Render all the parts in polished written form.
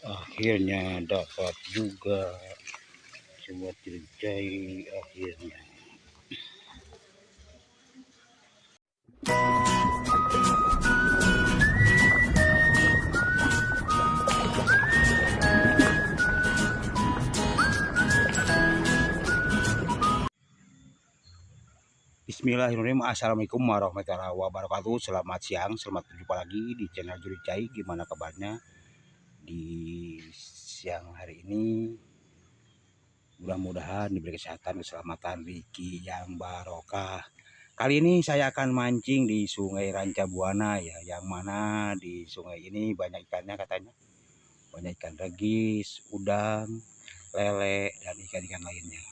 Akhirnya dapat juga, coba terjadi akhirnya. Bismillahirrahmanirrahim. Assalamualaikum warahmatullahi wabarakatuh. Selamat siang, selamat berjumpa lagi di channel Juri Cai. Gimana kabarnya di siang hari ini? Mudah-mudahan diberi kesehatan, keselamatan, rezeki yang barokah. Kali ini saya akan mancing di Sungai Ranca Buana ya, yang mana di sungai ini banyak ikannya katanya. Banyak ikan regis, udang, lele, dan ikan-ikan lainnya.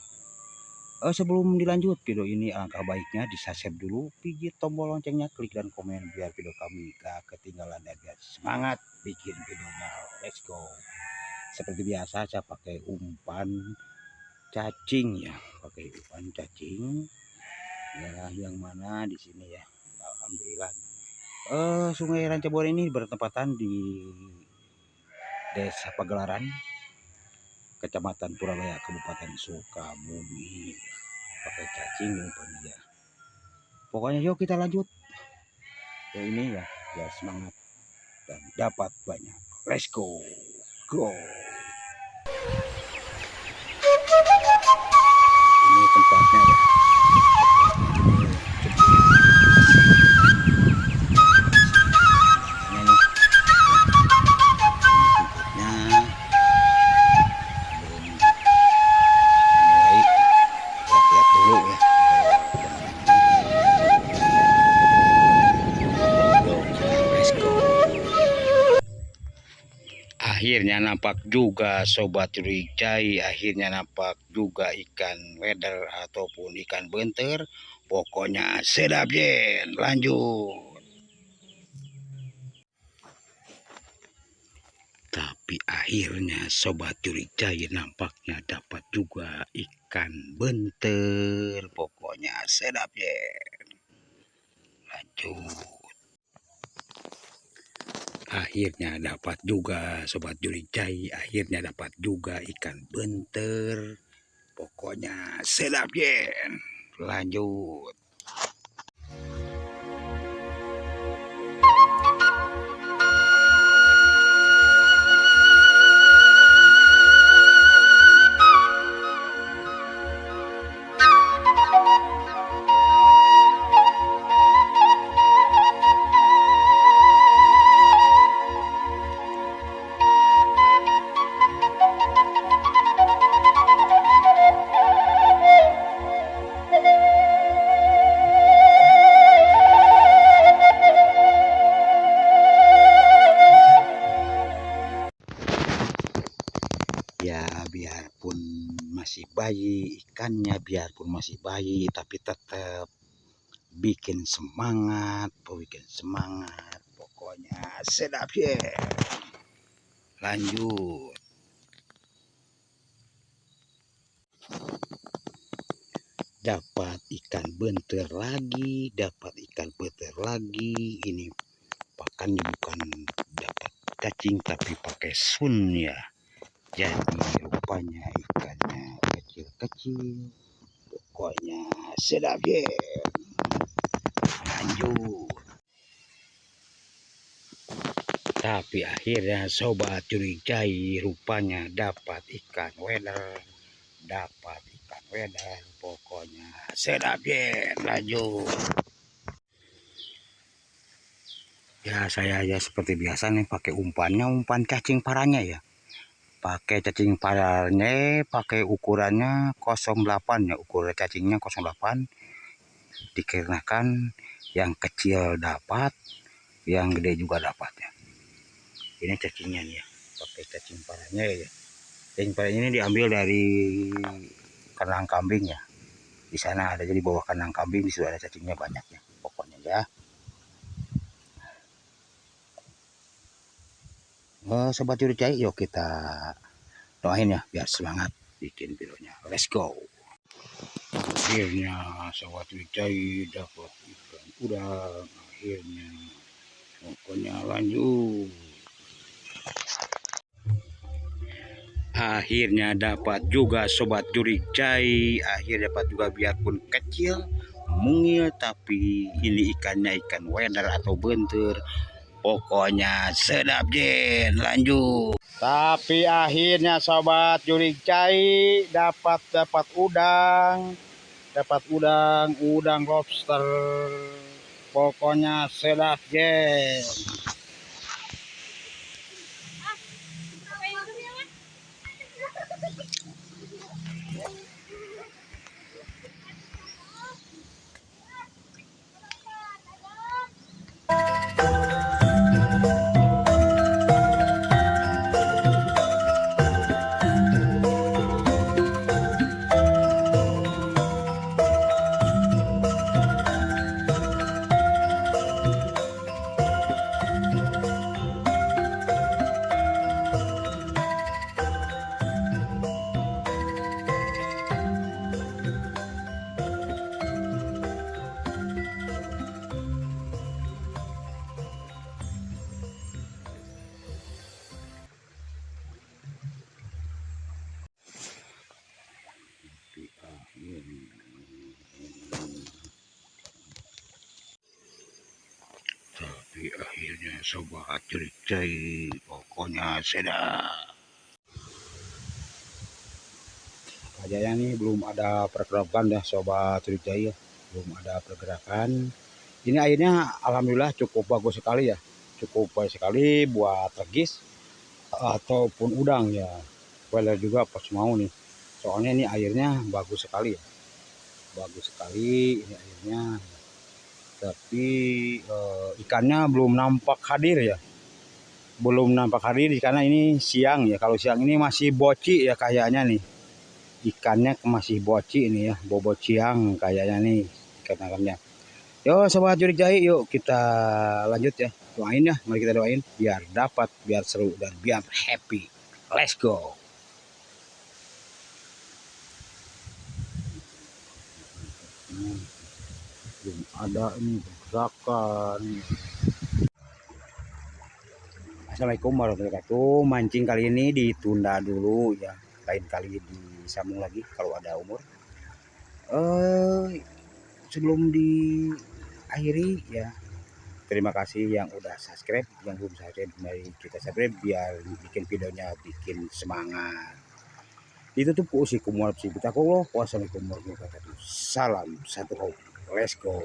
Sebelum dilanjut video ini, alangkah baiknya di-subscribe dulu, pijit tombol loncengnya, klik dan komen biar video kami gak ketinggalan dan biar semangat bikin videonya. Let's go. Seperti biasa saya pakai umpan cacing ya, pakai umpan cacing ya, yang mana di sini ya. Alhamdulillah. Sungai Ranca Buana ini bertempatan di Desa Pagelaran, Kecamatan Puralaya, Kabupaten Sukabumi. Pakai cacing umpannya ya. Pokoknya yuk kita lanjut ya, ini ya, biar semangat dan dapat banyak. Let's go. Ini tempatnya ya. Akhirnya nampak juga Sobat Juri Cai, akhirnya nampak juga ikan weder ataupun ikan benter. Pokoknya sedap jen. Lanjut. Tapi akhirnya Sobat Juri Cai nampaknya dapat juga ikan benter. Pokoknya sedap jen. Lanjut. Akhirnya dapat juga Sobat Juri Cai, akhirnya dapat juga ikan benter. Pokoknya sedap jen. Lanjut. Ya biarpun masih bayi ikannya, biarpun masih bayi, tapi tetap bikin semangat, pokoknya sedap ya. Lanjut. Dapat ikan benter lagi, ini pakannya bukan dapat cacing tapi pakai sun ya. Jadi rupanya ikannya kecil-kecil. Pokoknya sedap ya. Lanjut. Tapi akhirnya Sobat Juri Cai rupanya dapat ikan weder. Pokoknya sedap ya. Lanjut. Ya saya aja seperti biasa nih pakai umpannya, umpan cacing paranya ya. Pakai cacing paranya, pakai ukurannya 08 ya, ukuran cacingnya 08. Dikarenakan yang kecil dapat, yang gede juga dapat ya. Ini cacingnya nih ya, pakai cacing paranya ya. Cacing paranya ini diambil dari kandang kambing ya. Di sana ada, jadi bawah kandang kambing di situ ada cacingnya banyak ya. Pokoknya ya. Sobat Juri Cai, yuk kita doain ya biar semangat bikin videonya. Let's go. Akhirnya Sobat Juri Cai dapat ikan udang. Akhirnya pokoknya lanjut. Akhirnya dapat juga sobat Juricai, akhirnya dapat juga biarpun kecil mungil, tapi ini ikannya ikan wedar atau bentur. Pokoknya sedap Jen, lanjut. Tapi akhirnya sobat Juricai dapat udang lobster. Pokoknya sedap Jen. Tapi akhirnya sobat Juricai, pokoknya sedap. Kayaknya nih belum ada pergerakan ya sobat Juricai ya, belum ada pergerakan. Ini airnya alhamdulillah cukup bagus sekali ya, cukup baik sekali buat regis ataupun udang ya. Weler juga pas mau nih, soalnya ini airnya bagus sekali ya, bagus sekali ini airnya. Tapi ikannya belum nampak hadir ya, belum nampak hadir karena ini siang ya. Kalau siang ini masih boci ya kayaknya nih, ikannya masih boci ini ya, bobot siang kayaknya nih ikan-ikannya. Yo sobat Juricai, yuk kita lanjut ya, doain ya, mari kita doain biar dapat, biar seru dan biar happy. Let's go. Belum ada ini pergerakan. Assalamualaikum warahmatullahi wabarakatuh. Mancing kali ini ditunda dulu ya, lain kali disambung lagi kalau ada umur. Sebelum diakhiri ya, terima kasih yang udah subscribe, yang belum subscribe mari kita subscribe biar bikin videonya bikin semangat. Ditutup usikum warahmatullahi wabarakatuh. Wassalamualaikum warahmatullahi wabarakatuh. Salam satu hope. Let's go.